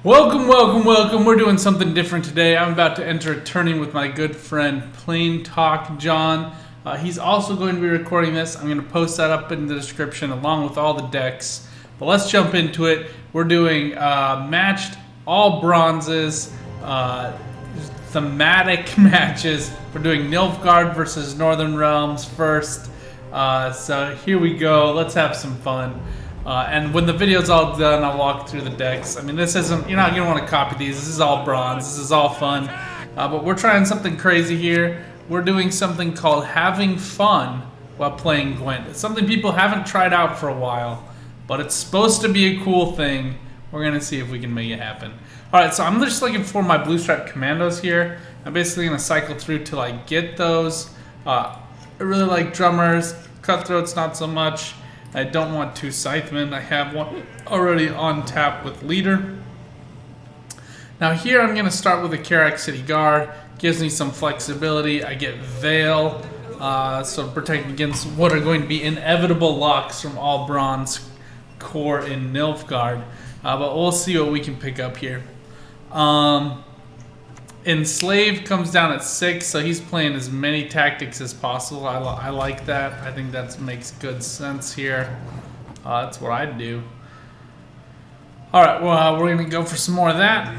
Welcome, welcome, welcome. We're doing something different today. I'm about to enter a tourney with my good friend PlainTalkJon. He's also going to be recording this. I'm going to post that up in the description along with all the decks. But let's jump into it. We're doing matched all bronzes, thematic matches. We're doing Nilfgaard versus Northern Realms first. So here we go. Let's have some fun. And when the video's all done, I'll walk through the decks. I mean, this isn't, you're not going to want to copy these. This is all bronze. This is all fun. But we're trying something crazy here. We're doing something called having fun while playing Gwent. It's something people haven't tried out for a while, but it's supposed to be a cool thing. We're going to see if we can make it happen. Alright, so I'm just looking for my blue stripe commandos here. I'm basically going to cycle through till I get those. I really like drummers. Cutthroats, not so much. I don't want two Scythemen. I have one already on tap with Leader. Now here I'm going to start with a Karak City Guard. Gives me some flexibility. I get Veil, so protect against what are going to be inevitable locks from all bronze core in Nilfgaard. But we'll see what we can pick up here. Enslave comes down at 6, so he's playing as many tactics as possible. I like that. I think that makes good sense here. That's what I'd do. Alright, well, we're going to go for some more of that.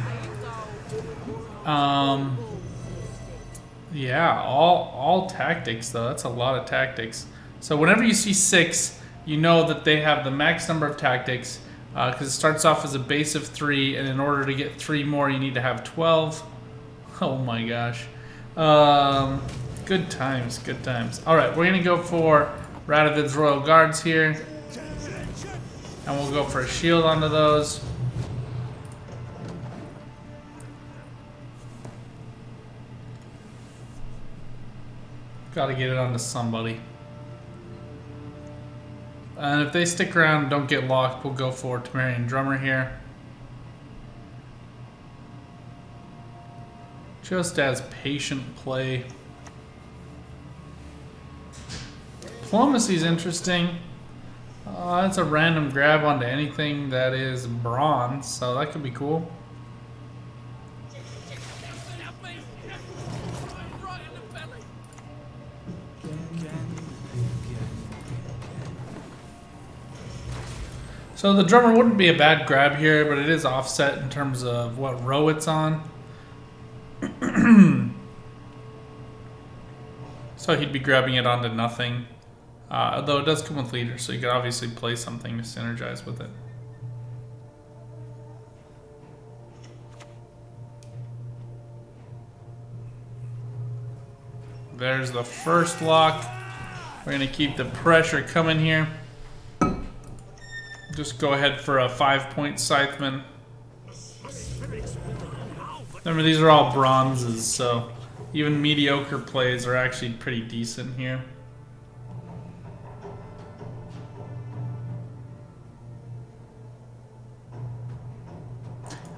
Yeah, all tactics, though. That's a lot of tactics. So whenever you see 6, you know that they have the max number of tactics, because it starts off as a base of 3, and in order to get 3 more, you need to have 12. Oh my gosh. Good times, good times. Alright, we're going to go for Radovid's Royal Guards here. And we'll go for a shield onto those. Gotta get it onto somebody. And if they stick around and don't get locked, we'll go for Temerian Drummer here. Just as patient play. Diplomacy's interesting. It's a random grab onto anything that is bronze, so that could be cool. So the drummer wouldn't be a bad grab here, but it is offset in terms of what row it's on. So he'd be grabbing it onto nothing. Although it does come with Leader, so you could obviously play something to synergize with it. There's the first lock. We're going to keep the pressure coming here. Just go ahead for a 5-point Scytheman. Remember, these are all bronzes, so even mediocre plays are actually pretty decent here.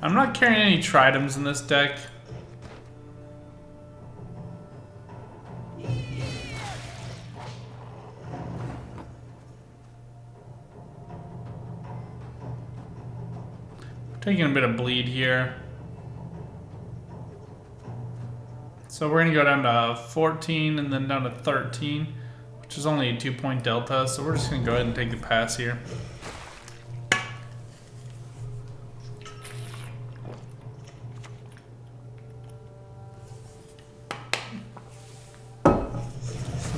I'm not carrying any Tridems in this deck. Taking a bit of bleed here. So we're going to go down to 14 and then down to 13, which is only a 2-point delta, so we're just going to go ahead and take the pass here.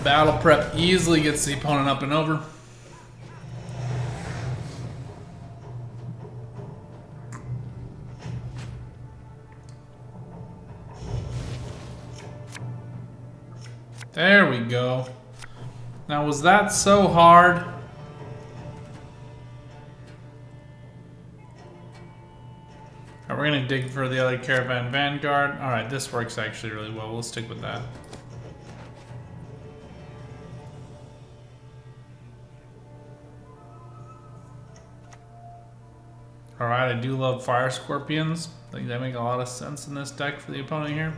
Battle prep easily gets the opponent up and over. There we go. Now, was that so hard? Alright, we're gonna dig for the other Caravan Vanguard. Alright, this works actually really well. We'll stick with that. Alright, I do love Fire Scorpions. I think they make a lot of sense in this deck for the opponent here.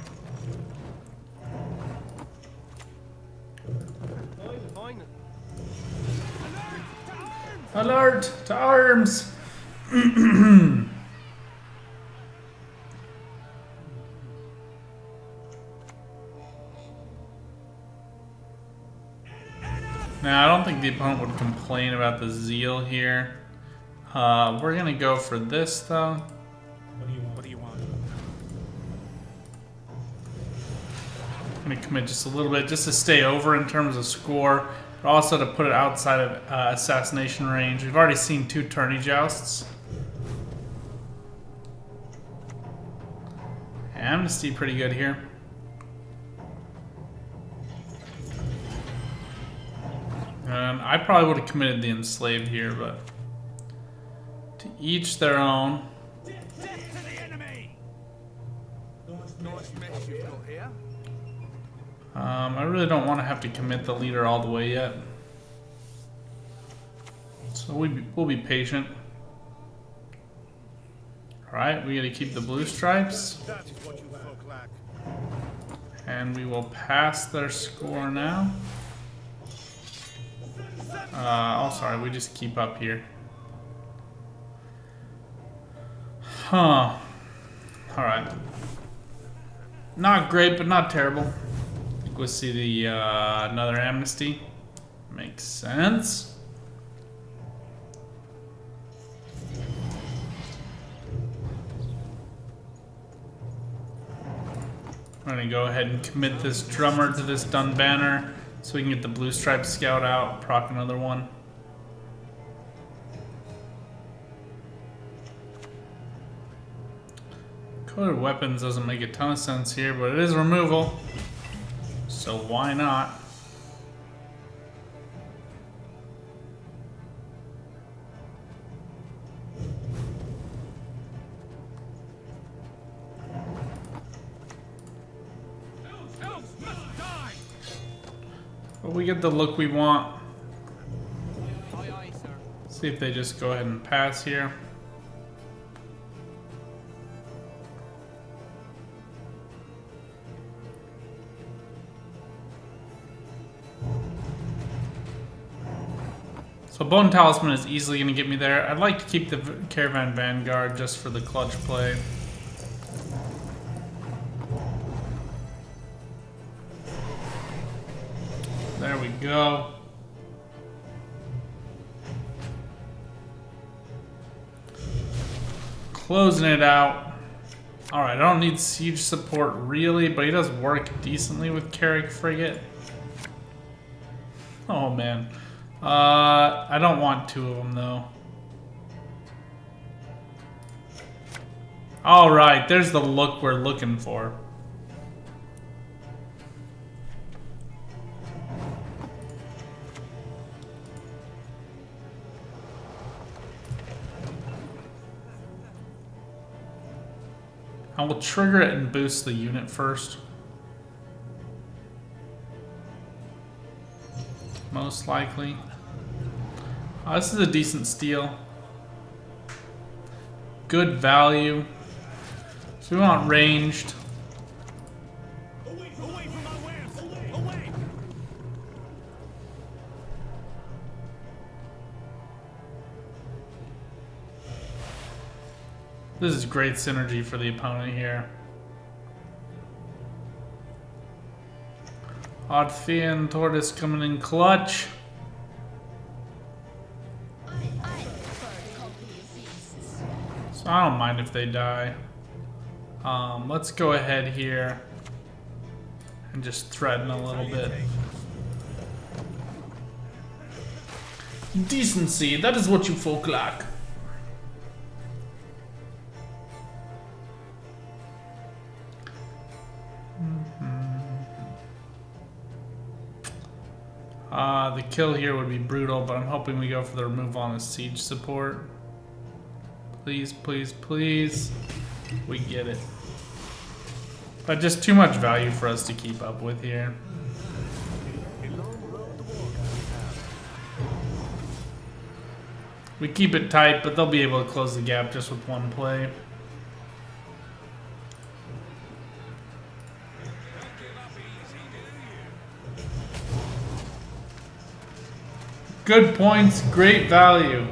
Alert to arms! Now, I don't think the opponent would complain about the zeal here. We're gonna go for this though. What do you want? I'm gonna commit just a little bit, just to stay over in terms of score, but also to put it outside of assassination range. We've already seen 2 tourney jousts. Amnesty pretty good here. And I probably would have committed the enslaved here, but to each their own. Death to the enemy! Nice mess you've got here. I really don't want to have to commit the leader all the way yet. So we'll be patient. Alright, we gotta keep the blue stripes. That is what you folk lack. And we will pass their score now. Oh, sorry, we just keep up here. Huh. Alright. Not great, but not terrible. I think we'll see the another amnesty. Makes sense. I'm gonna go ahead and commit this drummer to this dun banner so we can get the blue stripe scout out, proc another one. Coded weapons doesn't make a ton of sense here, but it is removal, so why not? But we get the look we want. Aye, aye, sir. See if they just go ahead and pass here. So Bone Talisman is easily going to get me there. I'd like to keep the Caravan Vanguard just for the clutch play. There we go. Closing it out. Alright, I don't need siege support really, but he does work decently with Carrick Frigate. Oh man. I don't want 2 of them though. Alright, there's the look we're looking for. I will trigger it and boost the unit first. Most likely. Oh, this is a decent steal. Good value. So we want ranged. Away from my wares! Away! This is great synergy for the opponent here. Oddfian Tortoise coming in clutch. So I don't mind if they die. Let's go ahead here and just threaten a little bit. Decency, that is what you folk lack. The kill here would be brutal, but I'm hoping we go for the removal on the siege support. Please, please, please. We get it. But just too much value for us to keep up with here. We keep it tight, but they'll be able to close the gap just with one play. Good points, great value.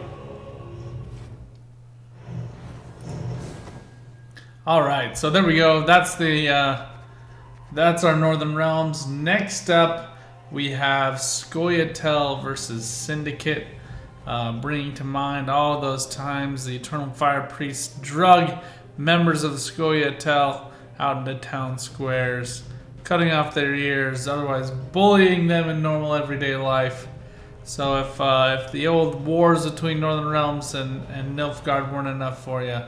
All right, so there we go. That's the that's our Northern Realms. Next up, we have Scoia'tael versus Syndicate, bringing to mind all those times the Eternal Fire Priest drug members of the Scoia'tael out into town squares, cutting off their ears, otherwise bullying them in normal everyday life. So if the old wars between Northern Realms and Nilfgaard weren't enough for you,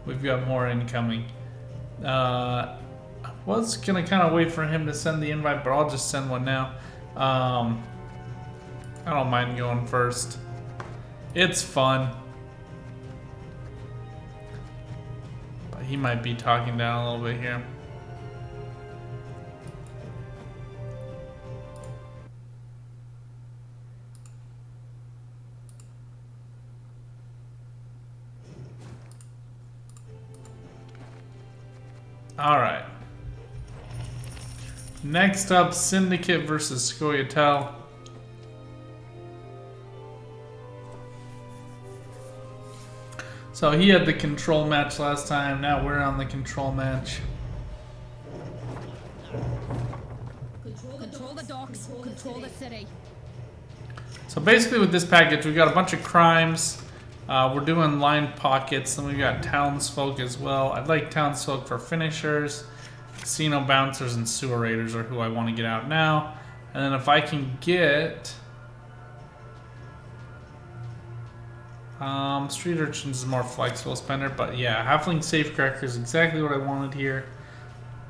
we've got more incoming. I was gonna kind of wait for him to send the invite, but I'll just send one now. I don't mind going first. It's fun. But he might be talking down a little bit here. Alright. Next up, Syndicate versus Scoia'tael. So he had the control match last time, now we're on the control match. Control the docks, control the city. So basically with this package, we've got a bunch of crimes. We're doing line pockets, and we've got townsfolk as well. I'd like townsfolk for finishers. Casino bouncers and sewer raiders are who I want to get out now. And then if I can get... street urchins is more flexible spender, but yeah, halfling safecracker is exactly what I wanted here.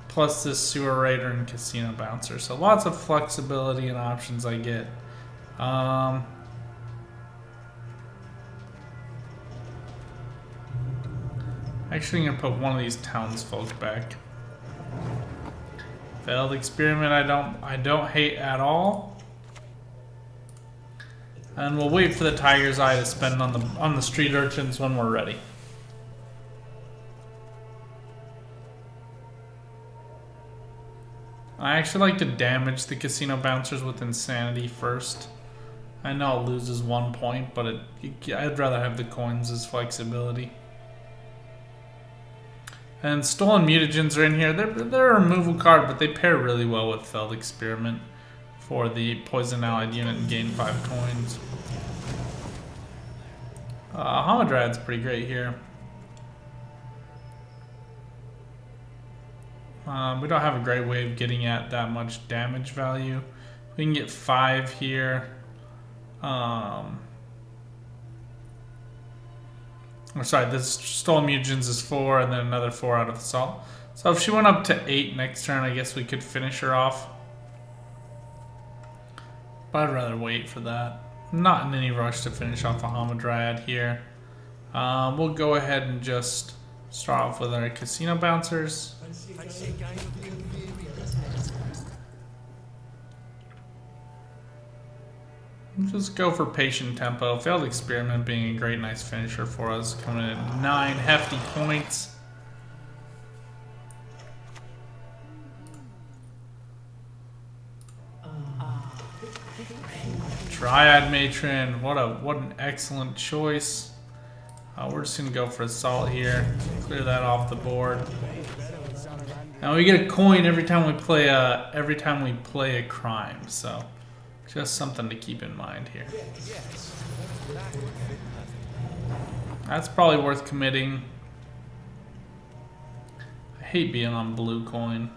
Plus this sewer raider and casino bouncer. So lots of flexibility and options I get. Actually, I'm gonna put one of these townsfolk back. Failed experiment. I don't hate at all. And we'll wait for the tiger's eye to spend on the street urchins when we're ready. I actually like to damage the casino bouncers with insanity first. I know it loses 1 point, but I'd rather have the coins as flexibility. And stolen mutagens are in here. They're a removal card, but they pair really well with failed experiment for the poison allied unit and gain 5 coins. Hamadrad's pretty great here. We don't have a great way of getting at that much damage value. We can get 5 here. Or sorry, this stolen mutagens is 4, and then another 4 out of assault. So if she went up to 8 next turn, I guess we could finish her off. But I'd rather wait for that. I'm not in any rush to finish off a Hamadryad here. We'll go ahead and just start off with our casino bouncers. Just go for patient tempo. Failed experiment being a great nice finisher for us. Coming in at 9 hefty points. Dryad Matron, what an excellent choice. We're just gonna go for assault here. Clear that off the board. Now we get a coin every time we play a crime, so just something to keep in mind here. That's probably worth committing. I hate being on blue coin.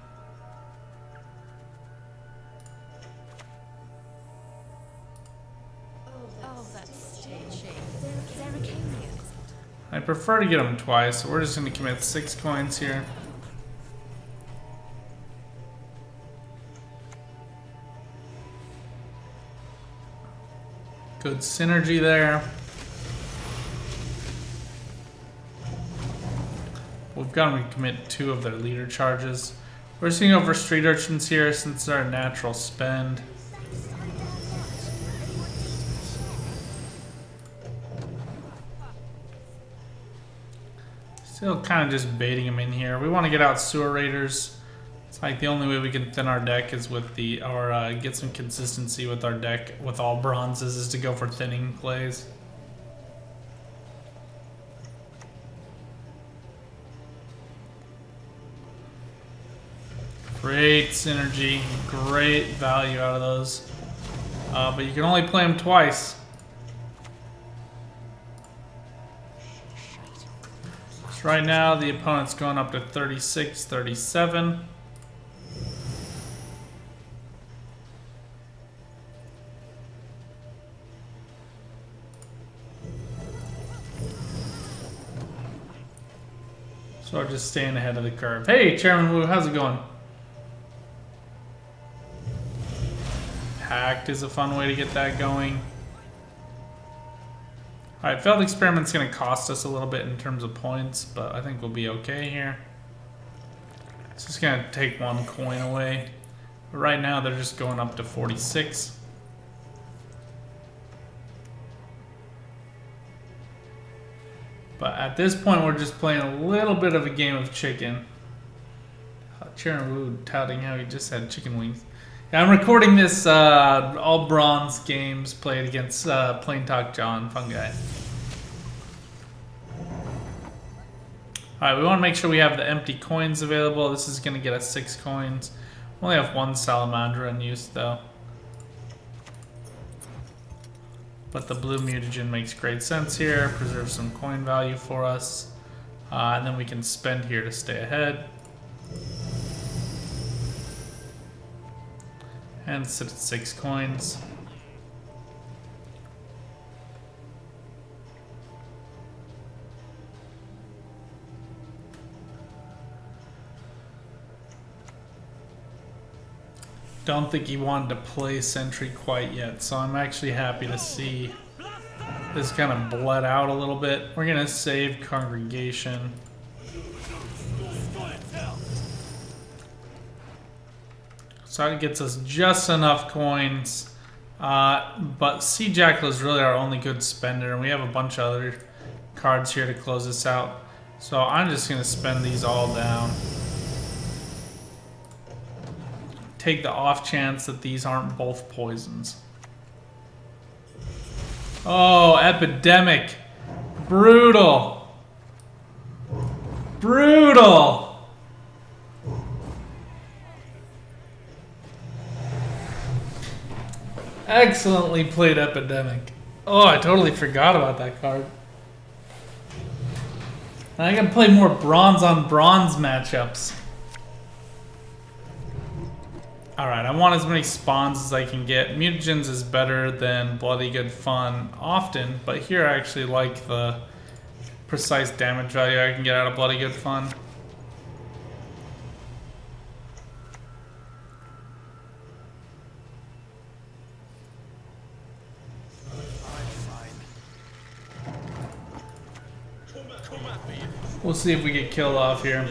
I prefer to get them twice, so we're just going to commit 6 coins here. Good synergy there. We've got them to commit 2 of their leader charges. We're just going to go for street urchins here since they're a natural spend. Still kind of just baiting them in here. We want to get out sewer raiders. It's like the only way we can thin our deck is with get some consistency with our deck with all bronzes is to go for thinning plays. Great synergy, great value out of those. But you can only play them twice. So right now the opponent's going up to 36, 37. So we're just staying ahead of the curve. Hey, Chairman Wu, how's it going? Hacked is a fun way to get that going. Alright, failed experiment's going to cost us a little bit in terms of points, but I think we'll be okay here. It's just going to take one coin away. But right now they're just going up to 46. But at this point we're just playing a little bit of a game of chicken. Chairman Wu touting how he just had chicken wings. Yeah, I'm recording this all bronze games played against PlainTalkJon, fun guy. Alright, we want to make sure we have the empty coins available. This is going to get us 6 coins. We only have 1 Salamander in use though. But the blue mutagen makes great sense here. Preserves some coin value for us. And then we can spend here to stay ahead. And sit at 6 coins. Don't think he wanted to play sentry quite yet, so I'm actually happy to see this kind of bled out a little bit. We're gonna save congregation. So that gets us just enough coins. But Sea Jackal is really our only good spender, and we have a bunch of other cards here to close this out. So I'm just gonna spend these all down. Take the off chance that these aren't both poisons. Oh, epidemic. Brutal. Brutal. Excellently played, epidemic. Oh, I totally forgot about that card. I can play more bronze on bronze matchups. Alright, I want as many spawns as I can get. Mutagens is better than Bloody Good Fun often, but here I actually like the precise damage value I can get out of Bloody Good Fun. We'll see if we get killed off here.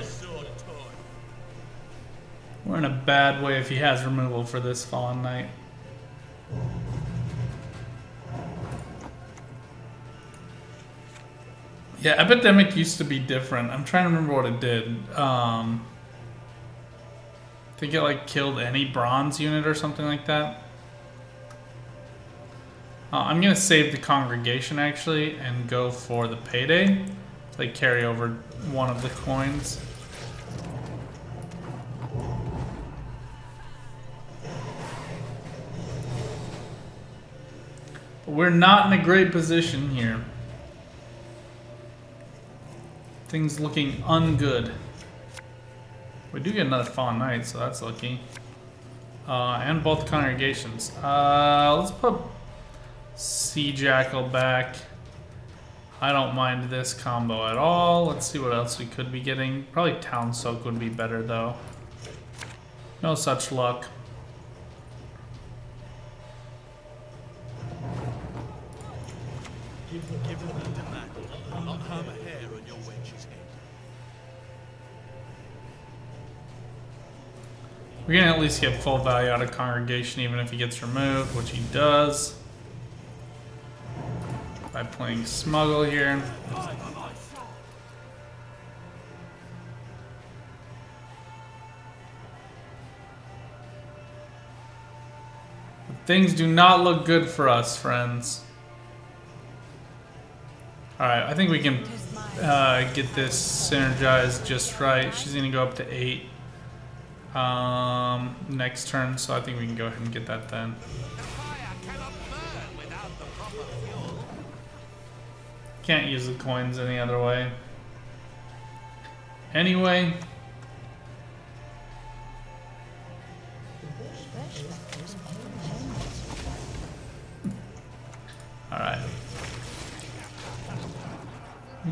We're in a bad way if he has removal for this Fallen Knight. Yeah, Epidemic used to be different. I'm trying to remember what it did. I think it like killed any bronze unit or something like that. I'm gonna save the congregation actually and go for the payday. So like carry over one of the coins. But we're not in a great position here. Things looking ungood. We do get another Fallen Knight, so that's lucky. And both congregations. Let's put Sea Jackal back. I don't mind this combo at all. Let's see what else we could be getting. Probably Town Soak would be better though. No such luck. Give them a demand, not harm a hair on your wench's head. We're gonna at least get full value out of Congregation even if he gets removed, which he does. By playing Smuggle here. Things do not look good for us, friends. Alright, I think we can get this synergized just right. She's going to go up to 8. next turn, so I think we can go ahead and get that then. The fire cannot burn without the proper fuel. Can't use the coins any other way. Anyway. Alright.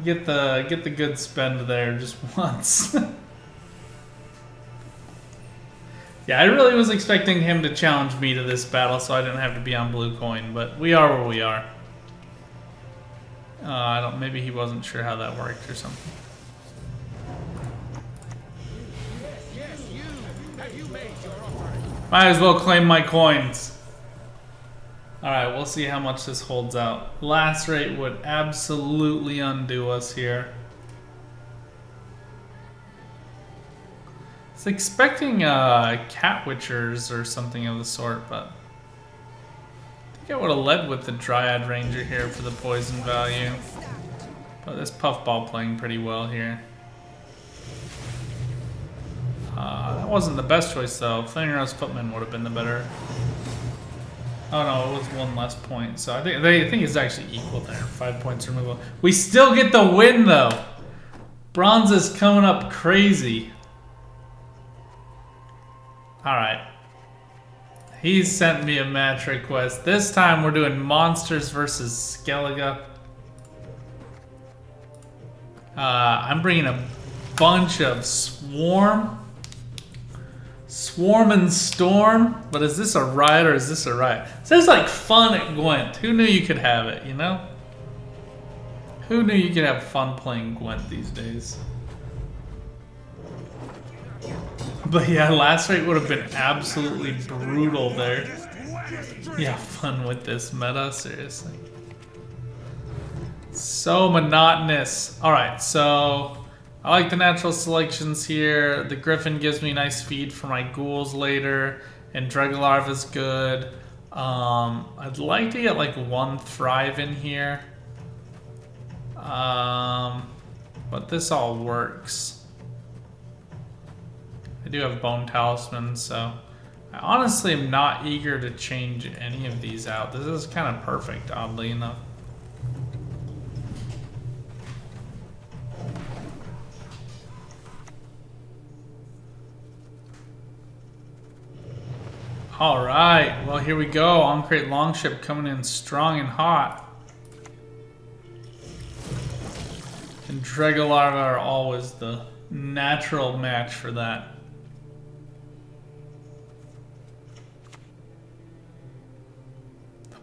Get the good spend there just once. Yeah, I really was expecting him to challenge me to this battle so I didn't have to be on blue coin, but we are where we are. I don't. Maybe he wasn't sure how that worked or something. Yes, you. Have you made your offering? Might as well claim my coins. Alright, we'll see how much this holds out. Last rate would absolutely undo us here. I was expecting cat witchers or something of the sort, but I think I would have led with the Dryad Ranger here for the poison value. But this puffball playing pretty well here. That wasn't the best choice though. Flaming Rose Footman would have been the better. Oh no, it was one less point. So I think it's actually equal there. 5 points removal. We still get the win though. Bronze is coming up crazy. Alright. He sent me a match request. This time we're doing Monsters versus Skellige. I'm bringing a bunch of Swarm and Storm. But is this a riot or is this a riot? Sounds like fun at Gwent. Who knew you could have it, you know? Who knew you could have fun playing Gwent these days? But yeah, last rate would have been absolutely brutal there. Yeah, fun with this meta, seriously. So monotonous. Alright, so I like the natural selections here. The Griffin gives me nice feed for my ghouls later. And Dregalarv is good. I'd like to get like one Thrive in here. But this all works. I do have Bone Talisman, so I honestly am not eager to change any of these out. This is kind of perfect, oddly enough. Alright, well here we go. On-crate Longship coming in strong and hot. And Dregalarva are always the natural match for that.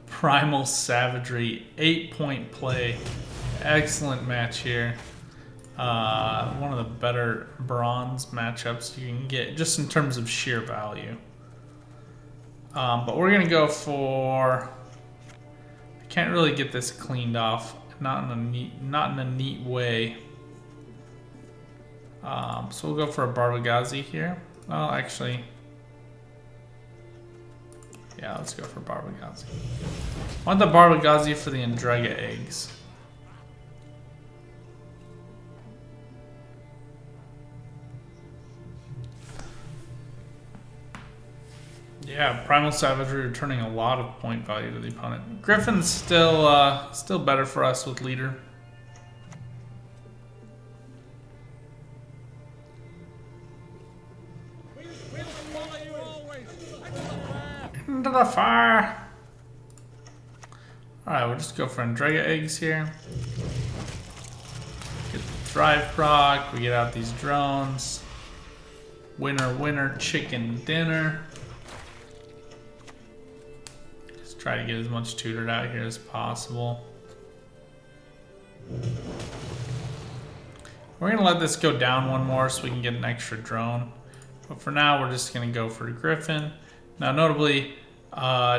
Primal Savagery, 8-point play. Excellent match here. One of the better bronze matchups you can get, just in terms of sheer value. But we're gonna go for. I can't really get this cleaned off, not in a neat way. So we'll go for a Barbagazi here. Well, actually. Yeah, let's go for Barbagazi. I want the Barbagazi for the Endrega eggs. Yeah, Primal Savagery returning a lot of point value to the opponent. Griffin's still better for us with leader. Into the fire! Alright, we'll just go for Endrega eggs here. Get the Thrive proc, we get out these drones. Winner, winner, chicken dinner. Just try to get as much tutored out here as possible. We're gonna let this go down one more so we can get an extra drone. But for now, we're just gonna go for Griffin. Now, notably,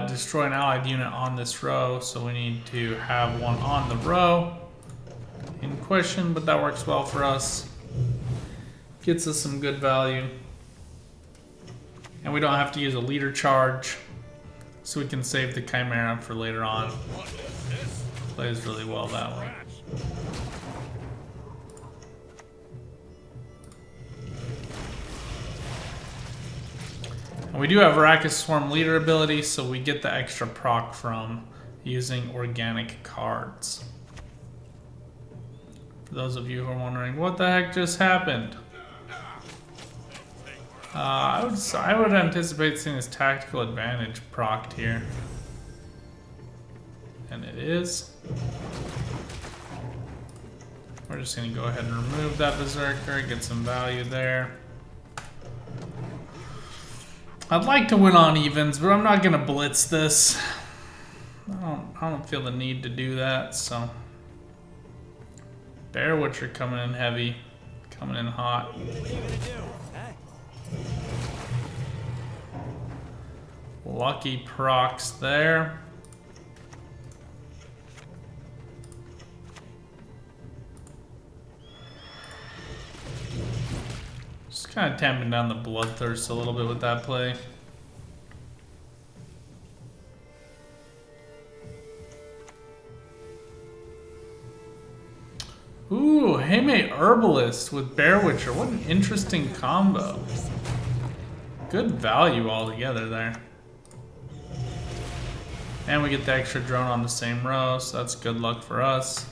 destroy an allied unit on this row, so we need to have one on the row in question, but that works well for us. Gets us some good value. And we don't have to use a leader charge, so we can save the Chimera for later on. Plays really well that way. And we do have Arrakis Swarm leader ability, so we get the extra proc from using organic cards. For those of you who are wondering, what the heck just happened? I would anticipate seeing this tactical advantage procced here. And it is. We're just gonna go ahead and remove that Berserker, get some value there. I'd like to win on evens, but I'm not gonna blitz this. I don't feel the need to do that, so. Bear Witcher coming in heavy, coming in hot. What are you gonna do? Huh? Lucky procs there. Just kind of tamping down the bloodthirst a little bit with that play. Ooh, Heme Herbalist with Bear Witcher. What an interesting combo. Good value altogether there. And we get the extra drone on the same row, so that's good luck for us.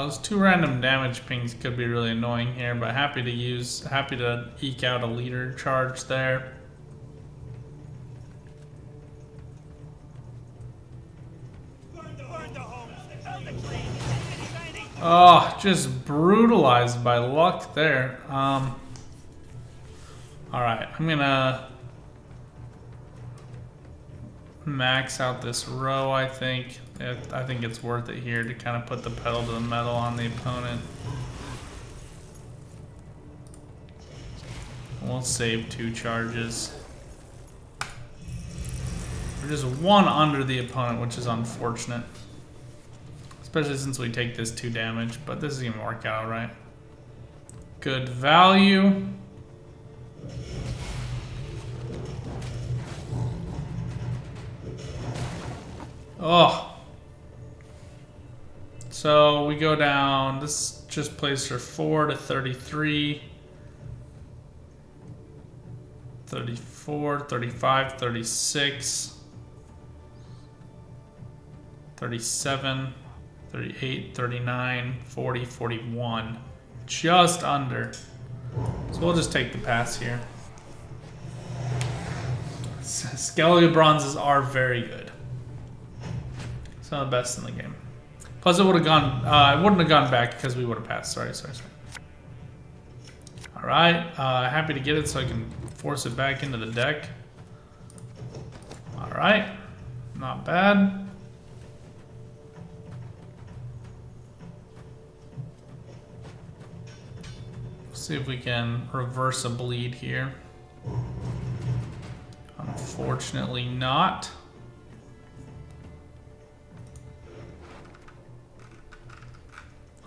Those two random damage pings could be really annoying here, but happy to eke out a leader charge there. Oh, just brutalized by luck there. Alright, I'm gonna max out this row, I think. I think it's worth it here to kind of put the pedal to the metal on the opponent. We'll save 2 charges. We're just 1 under the opponent, which is unfortunate. Especially since we take this 2 damage, but this is gonna work out alright. Good value. Oh. So we go down, this just plays for 4 to 33. 34, 35, 36. 37. 38, 39, 40, 41. Just under. So we'll just take the pass here. Skellige bronzes are very good. Some of the best in the game. Plus it would have gone, it wouldn't have gone back because we would have passed. Sorry. Alright, happy to get it so I can force it back into the deck. Alright, not bad. See if we can reverse a bleed here. Unfortunately not.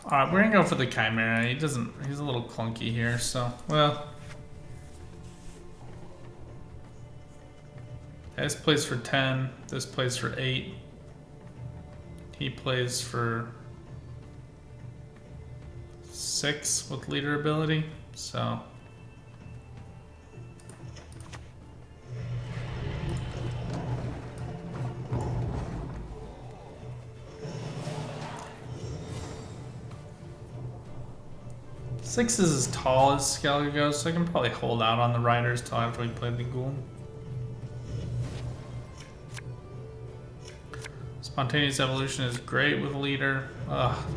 Alright, we're gonna go for the Chimera. He's a little clunky here, so, well. This plays for 10, this plays for 8. He plays for 6 with leader ability, so. Six is as tall as Skellige goes, so I can probably hold out on the riders till after we play the ghoul. Spontaneous evolution is great with leader.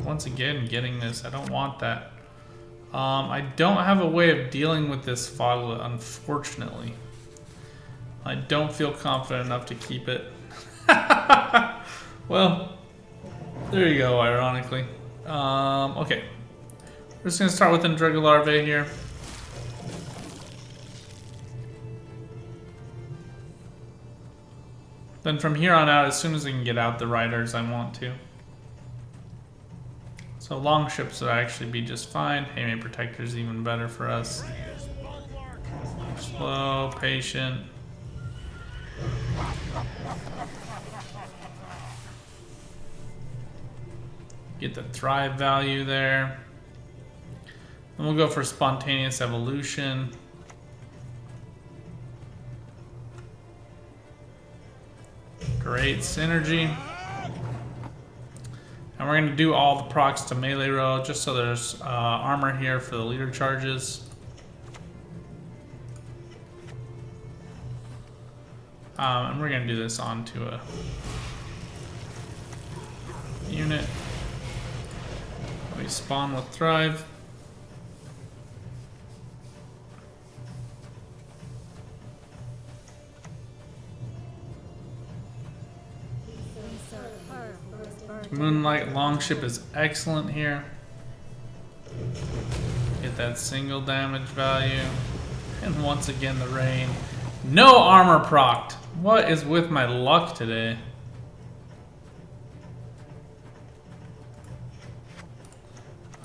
Once again, getting this. I don't want that. I don't have a way of dealing with this Foglet, unfortunately. I don't feel confident enough to keep it. Well, there you go, ironically. Okay. We're just going to start with Andrega Larvae here. Then from here on out, as soon as I can get out the riders, I want to. So long ships would actually be just fine. Heme Protector is even better for us. Slow, patient. Get the thrive value there. And we'll go for spontaneous evolution. Great synergy. And we're going to do all the procs to melee row just so there's armor here for the leader charges. And we're going to do this onto a unit. We spawn with thrive. Moonlight Longship is excellent here. Get that single damage value. And once again the rain. No armor procced. What is with my luck today?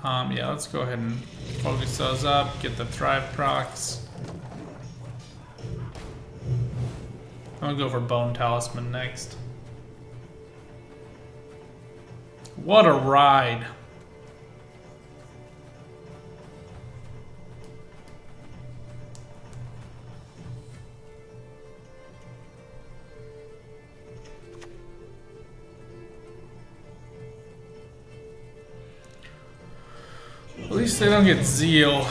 Yeah, let's go ahead and focus those up. Get the thrive procs. I'm gonna go for Bone Talisman next. What a ride. At least they don't get Zeal.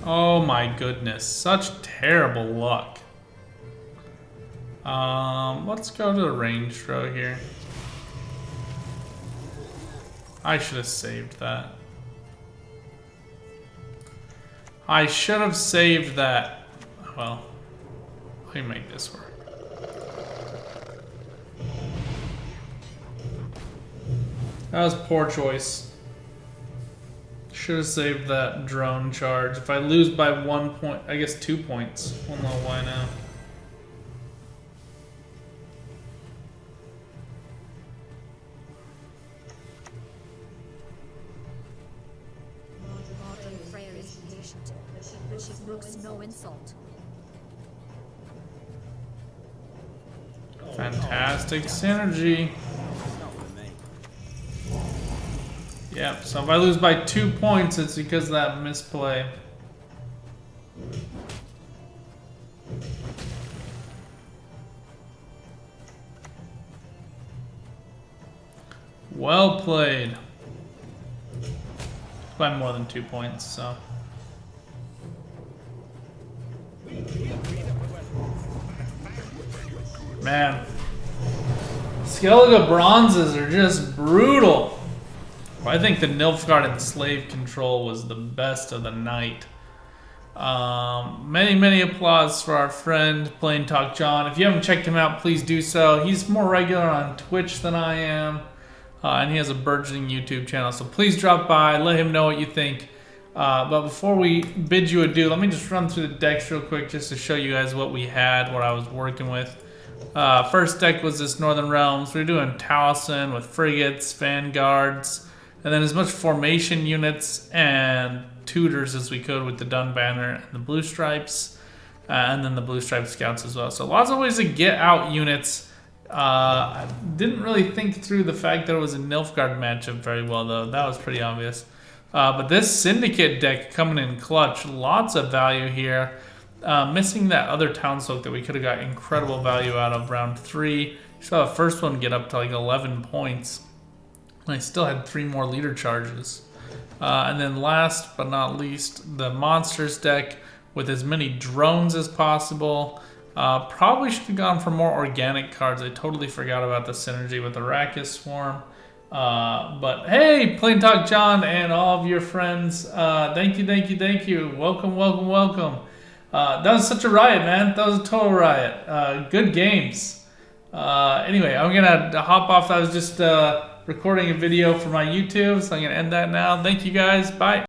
Oh my goodness, such terrible luck. Let's go to the range throw here. I should have saved that. I should have saved that. Well, let me make this work. That was poor choice. Should have saved that drone charge. If I lose by 1 point, I guess 2 points. We'll know why now. She brooks no insult. Fantastic synergy. Yep, so if I lose by 2 points, it's because of that misplay. Well played. By more than 2 points, so. Man, Skellige bronzes are just brutal. I think the Nilfgaard and Slave Control was the best of the night. Many applause for our friend PlainTalkJon. If you haven't checked him out, please do so. He's more regular on Twitch than I am, and he has a burgeoning YouTube channel. So please drop by, let him know what you think. But before we bid you adieu, let me just run through the decks real quick just to show you guys what we had, what I was working with. First deck was this Northern Realms. We were doing Taliesin with frigates, vanguards, and then as much formation units and tutors as we could with the Dun Banner and the Blue Stripes, and then the Blue Stripe Scouts as well. So lots of ways to get out units. I didn't really think through the fact that it was a Nilfgaard matchup very well, though. That was pretty obvious. But this Syndicate deck coming in clutch, lots of value here. Missing that other Townsfolk that we could have got incredible value out of round 3. You saw the first one get up to like 11 points. And I still had 3 more leader charges. And then last but not least, the Monsters deck with as many drones as possible. Probably should have gone for more organic cards. I totally forgot about the synergy with the Arrakis Swarm. But hey, PlainTalkJon and all of your friends, thank you. Welcome. That was such a riot, man. That was a total riot. Good games. Anyway, I'm gonna hop off. I was just recording a video for my YouTube, so I'm gonna end that now. Thank you guys. Bye.